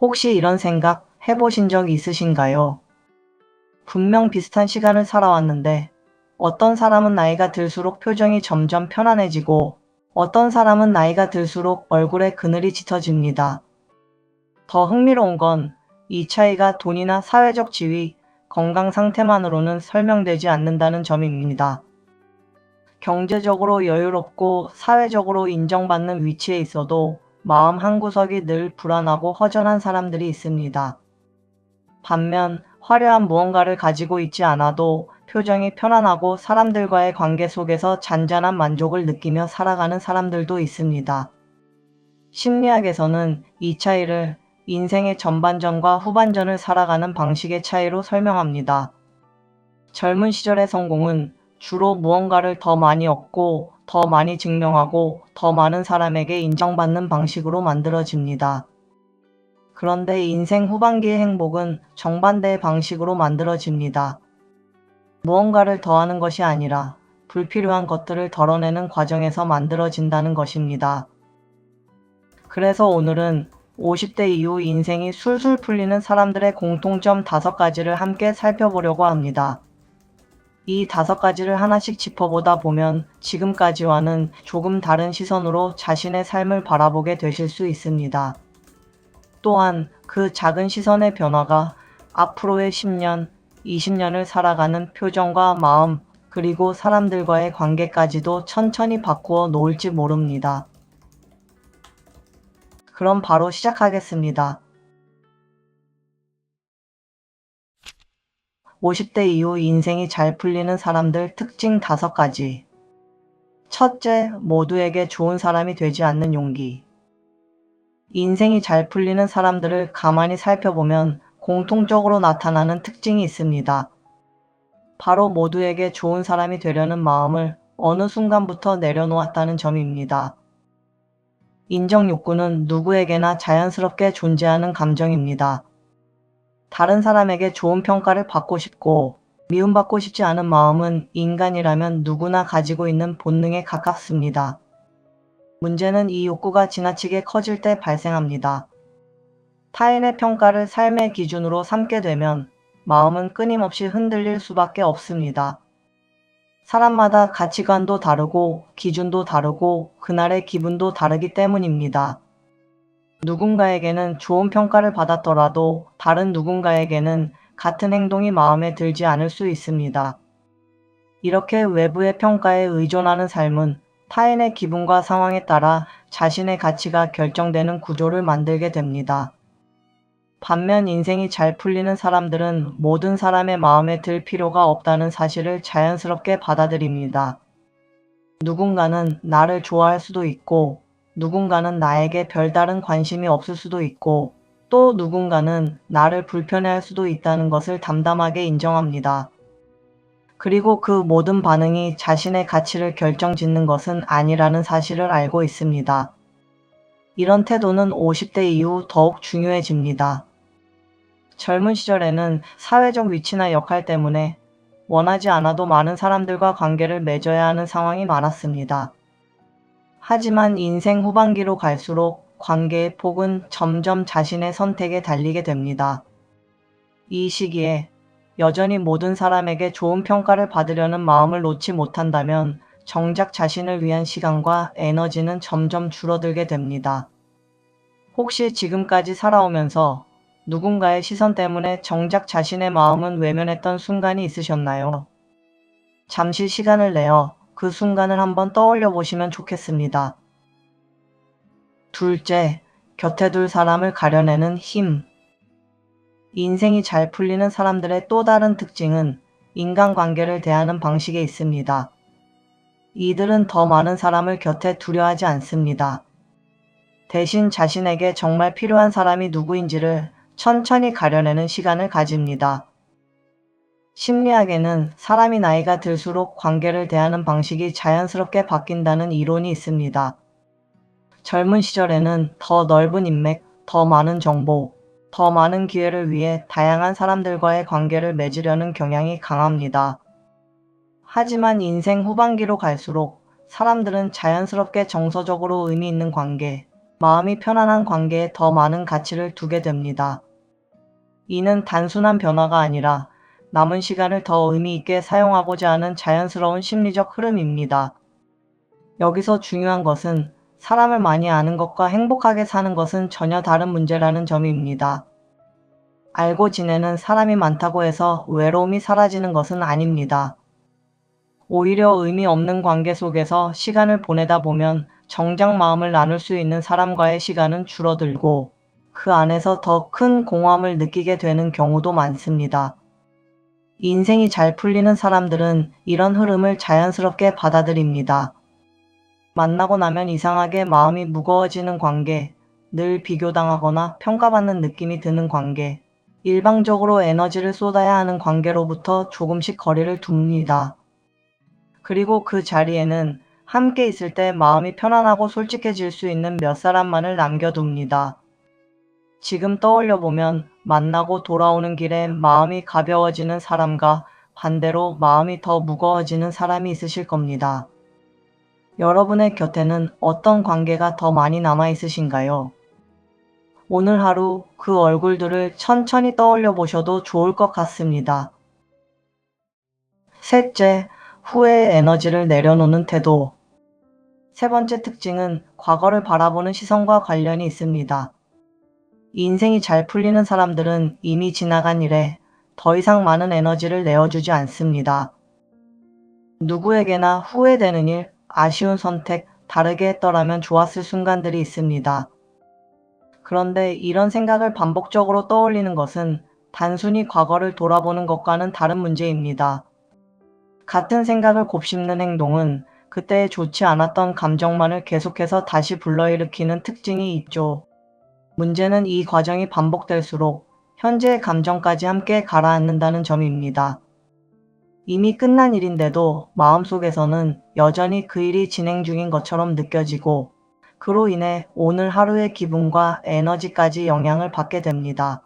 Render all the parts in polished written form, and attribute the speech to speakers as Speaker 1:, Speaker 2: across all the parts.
Speaker 1: 혹시 이런 생각 해보신 적 있으신가요? 분명 비슷한 시간을 살아왔는데 어떤 사람은 나이가 들수록 표정이 점점 편안해지고 어떤 사람은 나이가 들수록 얼굴에 그늘이 짙어집니다. 더 흥미로운 건 이 차이가 돈이나 사회적 지위, 건강 상태만으로는 설명되지 않는다는 점입니다. 경제적으로 여유롭고 사회적으로 인정받는 위치에 있어도 마음 한구석이 늘 불안하고 허전한 사람들이 있습니다. 반면 화려한 무언가를 가지고 있지 않아도 표정이 편안하고 사람들과의 관계 속에서 잔잔한 만족을 느끼며 살아가는 사람들도 있습니다. 심리학에서는 이 차이를 인생의 전반전과 후반전을 살아가는 방식의 차이로 설명합니다. 젊은 시절의 성공은 주로 무언가를 더 많이 얻고 더 많이 증명하고 더 많은 사람에게 인정받는 방식으로 만들어집니다. 그런데 인생 후반기의 행복은 정반대의 방식으로 만들어집니다. 무언가를 더하는 것이 아니라 불필요한 것들을 덜어내는 과정에서 만들어진다는 것입니다. 그래서 오늘은 50대 이후 인생이 술술 풀리는 사람들의 공통점 5가지를 함께 살펴보려고 합니다. 이 5가지를 하나씩 짚어보다 보면 지금까지와는 조금 다른 시선으로 자신의 삶을 바라보게 되실 수 있습니다. 또한 그 작은 시선의 변화가 앞으로의 10년, 20년을 살아가는 표정과 마음, 그리고 사람들과의 관계까지도 천천히 바꾸어 놓을지 모릅니다. 그럼 바로 시작하겠습니다. 50대 이후 인생이 잘 풀리는 사람들 특징 5가지. 첫째, 모두에게 좋은 사람이 되지 않는 용기. 인생이 잘 풀리는 사람들을 가만히 살펴보면 공통적으로 나타나는 특징이 있습니다. 바로 모두에게 좋은 사람이 되려는 마음을 어느 순간부터 내려놓았다는 점입니다. 인정 욕구는 누구에게나 자연스럽게 존재하는 감정입니다. 다른 사람에게 좋은 평가를 받고 싶고 미움받고 싶지 않은 마음은 인간이라면 누구나 가지고 있는 본능에 가깝습니다. 문제는 이 욕구가 지나치게 커질 때 발생합니다. 타인의 평가를 삶의 기준으로 삼게 되면 마음은 끊임없이 흔들릴 수밖에 없습니다. 사람마다 가치관도 다르고 기준도 다르고 그날의 기분도 다르기 때문입니다. 누군가에게는 좋은 평가를 받았더라도 다른 누군가에게는 같은 행동이 마음에 들지 않을 수 있습니다. 이렇게 외부의 평가에 의존하는 삶은 타인의 기분과 상황에 따라 자신의 가치가 결정되는 구조를 만들게 됩니다. 반면 인생이 잘 풀리는 사람들은 모든 사람의 마음에 들 필요가 없다는 사실을 자연스럽게 받아들입니다. 누군가는 나를 좋아할 수도 있고, 누군가는 나에게 별다른 관심이 없을 수도 있고, 또 누군가는 나를 불편해할 수도 있다는 것을 담담하게 인정합니다. 그리고 그 모든 반응이 자신의 가치를 결정짓는 것은 아니라는 사실을 알고 있습니다. 이런 태도는 50대 이후 더욱 중요해집니다. 젊은 시절에는 사회적 위치나 역할 때문에 원하지 않아도 많은 사람들과 관계를 맺어야 하는 상황이 많았습니다. 하지만 인생 후반기로 갈수록 관계의 폭은 점점 자신의 선택에 달리게 됩니다. 이 시기에 여전히 모든 사람에게 좋은 평가를 받으려는 마음을 놓지 못한다면 정작 자신을 위한 시간과 에너지는 점점 줄어들게 됩니다. 혹시 지금까지 살아오면서 누군가의 시선 때문에 정작 자신의 마음은 외면했던 순간이 있으셨나요? 잠시 시간을 내어 그 순간을 한번 떠올려 보시면 좋겠습니다. 둘째, 곁에 둘 사람을 가려내는 힘. 인생이 잘 풀리는 사람들의 또 다른 특징은 인간관계를 대하는 방식에 있습니다. 이들은 더 많은 사람을 곁에 두려 하지 않습니다. 대신 자신에게 정말 필요한 사람이 누구인지를 천천히 가려내는 시간을 가집니다. 심리학에는 사람이 나이가 들수록 관계를 대하는 방식이 자연스럽게 바뀐다는 이론이 있습니다. 젊은 시절에는 더 넓은 인맥, 더 많은 정보, 더 많은 기회를 위해 다양한 사람들과의 관계를 맺으려는 경향이 강합니다. 하지만 인생 후반기로 갈수록 사람들은 자연스럽게 정서적으로 의미 있는 관계, 마음이 편안한 관계에 더 많은 가치를 두게 됩니다. 이는 단순한 변화가 아니라 남은 시간을 더 의미 있게 사용하고자 하는 자연스러운 심리적 흐름입니다. 여기서 중요한 것은 사람을 많이 아는 것과 행복하게 사는 것은 전혀 다른 문제라는 점입니다. 알고 지내는 사람이 많다고 해서 외로움이 사라지는 것은 아닙니다. 오히려 의미 없는 관계 속에서 시간을 보내다 보면 정작 마음을 나눌 수 있는 사람과의 시간은 줄어들고 그 안에서 더 큰 공허함을 느끼게 되는 경우도 많습니다. 인생이 잘 풀리는 사람들은 이런 흐름을 자연스럽게 받아들입니다. 만나고 나면 이상하게 마음이 무거워지는 관계, 늘 비교당하거나 평가받는 느낌이 드는 관계, 일방적으로 에너지를 쏟아야 하는 관계로부터 조금씩 거리를 둡니다. 그리고 그 자리에는 함께 있을 때 마음이 편안하고 솔직해질 수 있는 몇 사람만을 남겨둡니다. 지금 떠올려 보면 만나고 돌아오는 길에 마음이 가벼워지는 사람과 반대로 마음이 더 무거워지는 사람이 있으실 겁니다. 여러분의 곁에는 어떤 관계가 더 많이 남아 있으신가요? 오늘 하루 그 얼굴들을 천천히 떠올려 보셔도 좋을 것 같습니다. 셋째, 후회의 에너지를 내려놓는 태도. 세 번째 특징은 과거를 바라보는 시선과 관련이 있습니다. 인생이 잘 풀리는 사람들은 이미 지나간 일에 더 이상 많은 에너지를 내어주지 않습니다. 누구에게나 후회되는 일, 아쉬운 선택, 다르게 했더라면 좋았을 순간들이 있습니다. 그런데 이런 생각을 반복적으로 떠올리는 것은 단순히 과거를 돌아보는 것과는 다른 문제입니다. 같은 생각을 곱씹는 행동은 그때의 좋지 않았던 감정만을 계속해서 다시 불러일으키는 특징이 있죠. 문제는 이 과정이 반복될수록 현재의 감정까지 함께 가라앉는다는 점입니다. 이미 끝난 일인데도 마음속에서는 여전히 그 일이 진행 중인 것처럼 느껴지고 그로 인해 오늘 하루의 기분과 에너지까지 영향을 받게 됩니다.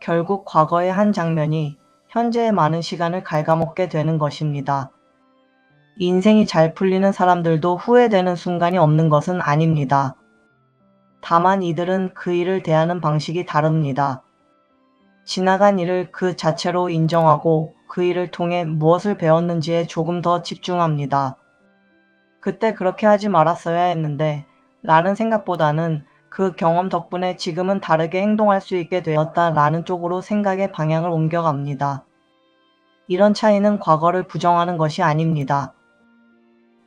Speaker 1: 결국 과거의 한 장면이 현재의 많은 시간을 갉아먹게 되는 것입니다. 인생이 잘 풀리는 사람들도 후회되는 순간이 없는 것은 아닙니다. 다만 이들은 그 일을 대하는 방식이 다릅니다. 지나간 일을 그 자체로 인정하고 그 일을 통해 무엇을 배웠는지에 조금 더 집중합니다. 그때 그렇게 하지 말았어야 했는데 라는 생각보다는 그 경험 덕분에 지금은 다르게 행동할 수 있게 되었다 라는 쪽으로 생각의 방향을 옮겨갑니다. 이런 차이는 과거를 부정하는 것이 아닙니다.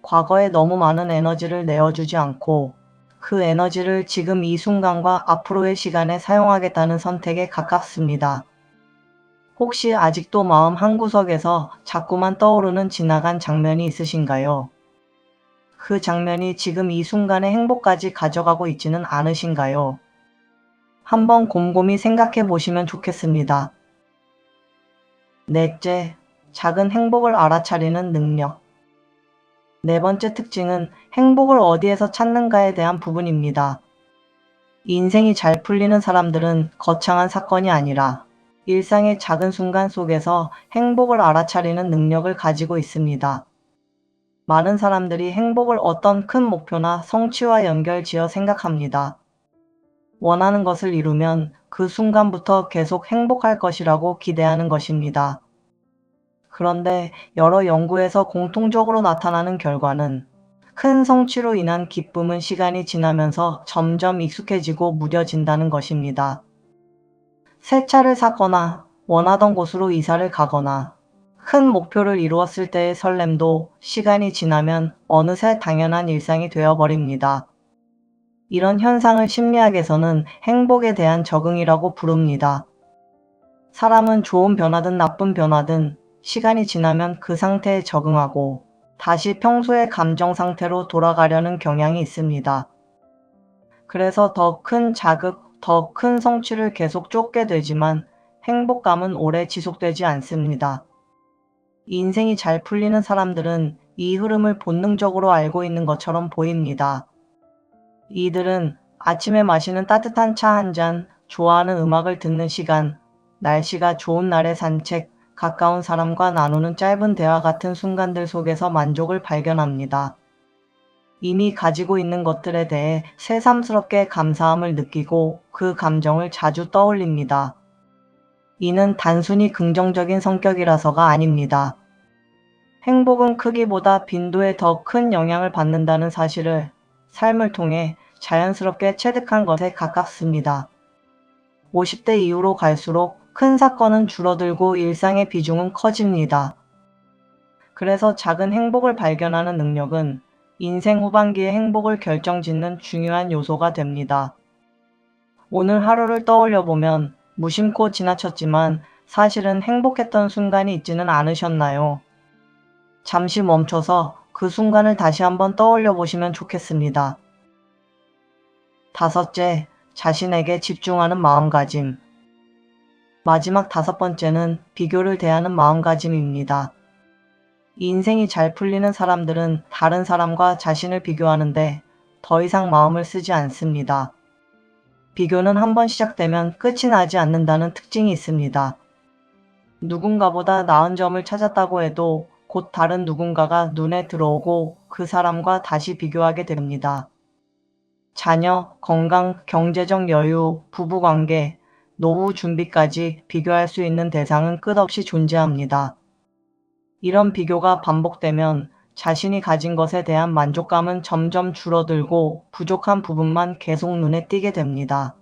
Speaker 1: 과거에 너무 많은 에너지를 내어주지 않고 그 에너지를 지금 이 순간과 앞으로의 시간에 사용하겠다는 선택에 가깝습니다. 혹시 아직도 마음 한구석에서 자꾸만 떠오르는 지나간 장면이 있으신가요? 그 장면이 지금 이 순간의 행복까지 가져가고 있지는 않으신가요? 한번 곰곰이 생각해 보시면 좋겠습니다. 넷째, 작은 행복을 알아차리는 능력. 네 번째 특징은 행복을 어디에서 찾는가에 대한 부분입니다. 인생이 잘 풀리는 사람들은 거창한 사건이 아니라 일상의 작은 순간 속에서 행복을 알아차리는 능력을 가지고 있습니다. 많은 사람들이 행복을 어떤 큰 목표나 성취와 연결지어 생각합니다. 원하는 것을 이루면 그 순간부터 계속 행복할 것이라고 기대하는 것입니다. 그런데 여러 연구에서 공통적으로 나타나는 결과는 큰 성취로 인한 기쁨은 시간이 지나면서 점점 익숙해지고 무뎌진다는 것입니다. 새 차를 사거나 원하던 곳으로 이사를 가거나 큰 목표를 이루었을 때의 설렘도 시간이 지나면 어느새 당연한 일상이 되어버립니다. 이런 현상을 심리학에서는 행복에 대한 적응이라고 부릅니다. 사람은 좋은 변화든 나쁜 변화든 시간이 지나면 그 상태에 적응하고 다시 평소의 감정 상태로 돌아가려는 경향이 있습니다. 그래서 더 큰 자극, 더 큰 성취를 계속 쫓게 되지만 행복감은 오래 지속되지 않습니다. 인생이 잘 풀리는 사람들은 이 흐름을 본능적으로 알고 있는 것처럼 보입니다. 이들은 아침에 마시는 따뜻한 차 한 잔, 좋아하는 음악을 듣는 시간, 날씨가 좋은 날의 산책, 가까운 사람과 나누는 짧은 대화 같은 순간들 속에서 만족을 발견합니다. 이미 가지고 있는 것들에 대해 새삼스럽게 감사함을 느끼고 그 감정을 자주 떠올립니다. 이는 단순히 긍정적인 성격이라서가 아닙니다. 행복은 크기보다 빈도에 더 큰 영향을 받는다는 사실을 삶을 통해 자연스럽게 체득한 것에 가깝습니다. 50대 이후로 갈수록 큰 사건은 줄어들고 일상의 비중은 커집니다. 그래서 작은 행복을 발견하는 능력은 인생 후반기의 행복을 결정짓는 중요한 요소가 됩니다. 오늘 하루를 떠올려 보면 무심코 지나쳤지만 사실은 행복했던 순간이 있지는 않으셨나요? 잠시 멈춰서 그 순간을 다시 한번 떠올려 보시면 좋겠습니다. 다섯째, 자신에게 집중하는 마음가짐. 마지막 다섯 번째는 비교를 대하는 마음가짐입니다. 인생이 잘 풀리는 사람들은 다른 사람과 자신을 비교하는데 더 이상 마음을 쓰지 않습니다. 비교는 한번 시작되면 끝이 나지 않는다는 특징이 있습니다. 누군가보다 나은 점을 찾았다고 해도 곧 다른 누군가가 눈에 들어오고 그 사람과 다시 비교하게 됩니다. 자녀, 건강, 경제적 여유, 부부관계, 노후 준비까지 비교할 수 있는 대상은 끝없이 존재합니다. 이런 비교가 반복되면 자신이 가진 것에 대한 만족감은 점점 줄어들고 부족한 부분만 계속 눈에 띄게 됩니다.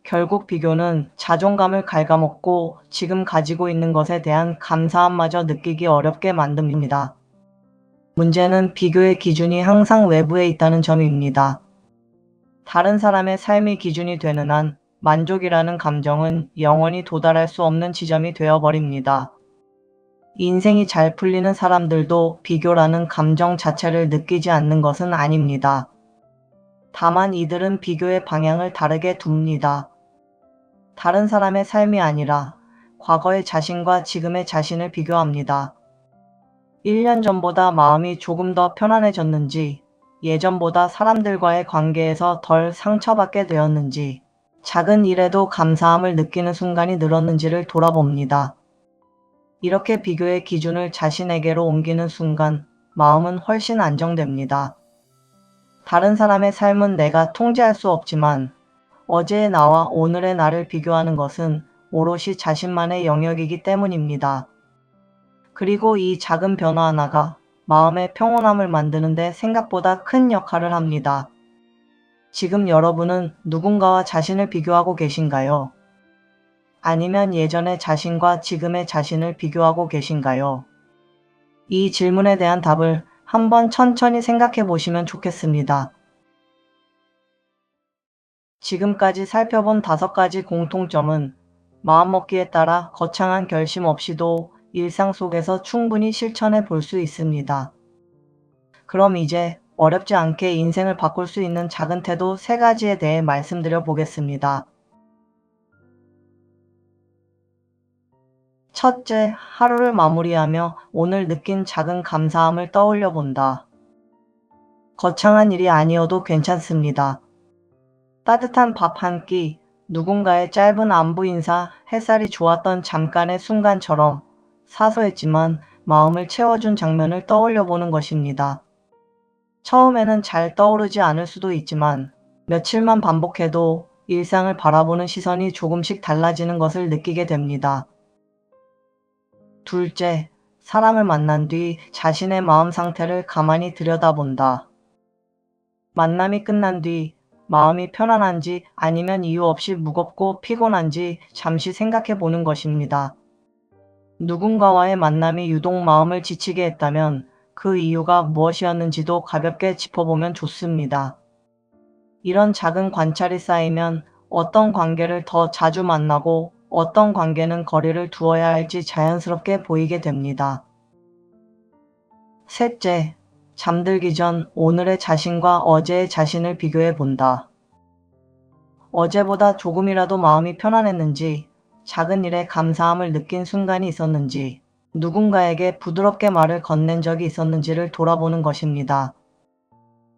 Speaker 1: 결국 비교는 자존감을 갉아먹고 지금 가지고 있는 것에 대한 감사함마저 느끼기 어렵게 만듭니다. 문제는 비교의 기준이 항상 외부에 있다는 점입니다. 다른 사람의 삶이 기준이 되는 한 만족이라는 감정은 영원히 도달할 수 없는 지점이 되어버립니다. 인생이 잘 풀리는 사람들도 비교라는 감정 자체를 느끼지 않는 것은 아닙니다. 다만 이들은 비교의 방향을 다르게 둡니다. 다른 사람의 삶이 아니라 과거의 자신과 지금의 자신을 비교합니다. 1년 전보다 마음이 조금 더 편안해졌는지, 예전보다 사람들과의 관계에서 덜 상처받게 되었는지, 작은 일에도 감사함을 느끼는 순간이 늘었는지를 돌아봅니다. 이렇게 비교의 기준을 자신에게로 옮기는 순간 마음은 훨씬 안정됩니다. 다른 사람의 삶은 내가 통제할 수 없지만 어제의 나와 오늘의 나를 비교하는 것은 오롯이 자신만의 영역이기 때문입니다. 그리고 이 작은 변화 하나가 마음의 평온함을 만드는데 생각보다 큰 역할을 합니다. 지금 여러분은 누군가와 자신을 비교하고 계신가요? 아니면 예전의 자신과 지금의 자신을 비교하고 계신가요? 이 질문에 대한 답을 한번 천천히 생각해 보시면 좋겠습니다. 지금까지 살펴본 5가지 공통점은 마음먹기에 따라 거창한 결심 없이도 일상 속에서 충분히 실천해 볼 수 있습니다. 그럼 이제 어렵지 않게 인생을 바꿀 수 있는 작은 태도 3가지에 대해 말씀드려 보겠습니다. 첫째, 하루를 마무리하며 오늘 느낀 작은 감사함을 떠올려 본다. 거창한 일이 아니어도 괜찮습니다. 따뜻한 밥 한 끼, 누군가의 짧은 안부 인사, 햇살이 좋았던 잠깐의 순간처럼 사소했지만 마음을 채워준 장면을 떠올려 보는 것입니다. 처음에는 잘 떠오르지 않을 수도 있지만 며칠만 반복해도 일상을 바라보는 시선이 조금씩 달라지는 것을 느끼게 됩니다. 둘째, 사람을 만난 뒤 자신의 마음 상태를 가만히 들여다본다. 만남이 끝난 뒤 마음이 편안한지 아니면 이유 없이 무겁고 피곤한지 잠시 생각해 보는 것입니다. 누군가와의 만남이 유독 마음을 지치게 했다면 그 이유가 무엇이었는지도 가볍게 짚어보면 좋습니다. 이런 작은 관찰이 쌓이면 어떤 관계를 더 자주 만나고 어떤 관계는 거리를 두어야 할지 자연스럽게 보이게 됩니다. 셋째, 잠들기 전 오늘의 자신과 어제의 자신을 비교해 본다. 어제보다 조금이라도 마음이 편안했는지, 작은 일에 감사함을 느낀 순간이 있었는지, 누군가에게 부드럽게 말을 건넨 적이 있었는지를 돌아보는 것입니다.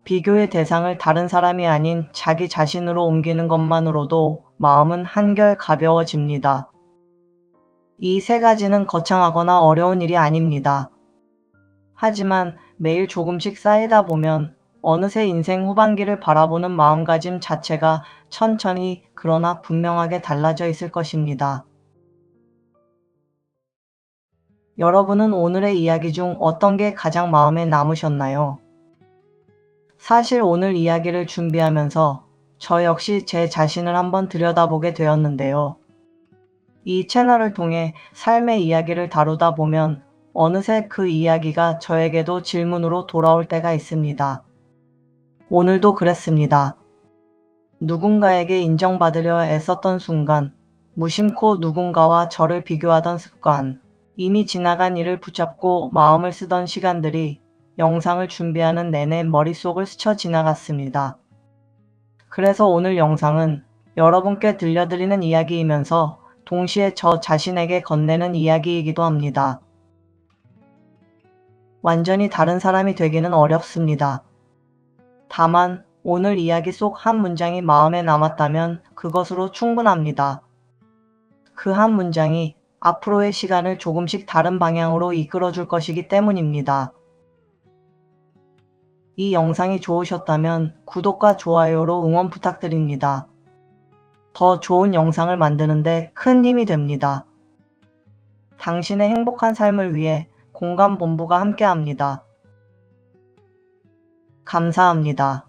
Speaker 1: 비교의 대상을 다른 사람이 아닌 자기 자신으로 옮기는 것만으로도 마음은 한결 가벼워집니다. 이 3가지는 거창하거나 어려운 일이 아닙니다. 하지만 매일 조금씩 쌓이다 보면 어느새 인생 후반기를 바라보는 마음가짐 자체가 천천히 그러나 분명하게 달라져 있을 것입니다. 여러분은 오늘의 이야기 중 어떤 게 가장 마음에 남으셨나요? 사실 오늘 이야기를 준비하면서 저 역시 제 자신을 한번 들여다보게 되었는데요. 이 채널을 통해 삶의 이야기를 다루다 보면 어느새 그 이야기가 저에게도 질문으로 돌아올 때가 있습니다. 오늘도 그랬습니다. 누군가에게 인정받으려 애썼던 순간, 무심코 누군가와 저를 비교하던 습관, 이미 지나간 일을 붙잡고 마음을 쓰던 시간들이 영상을 준비하는 내내 머릿속을 스쳐 지나갔습니다. 그래서 오늘 영상은 여러분께 들려드리는 이야기이면서 동시에 저 자신에게 건네는 이야기이기도 합니다. 완전히 다른 사람이 되기는 어렵습니다. 다만 오늘 이야기 속 한 문장이 마음에 남았다면 그것으로 충분합니다. 그 한 문장이 앞으로의 시간을 조금씩 다른 방향으로 이끌어줄 것이기 때문입니다. 이 영상이 좋으셨다면 구독과 좋아요로 응원 부탁드립니다. 더 좋은 영상을 만드는데 큰 힘이 됩니다. 당신의 행복한 삶을 위해 공감본부가 함께합니다. 감사합니다.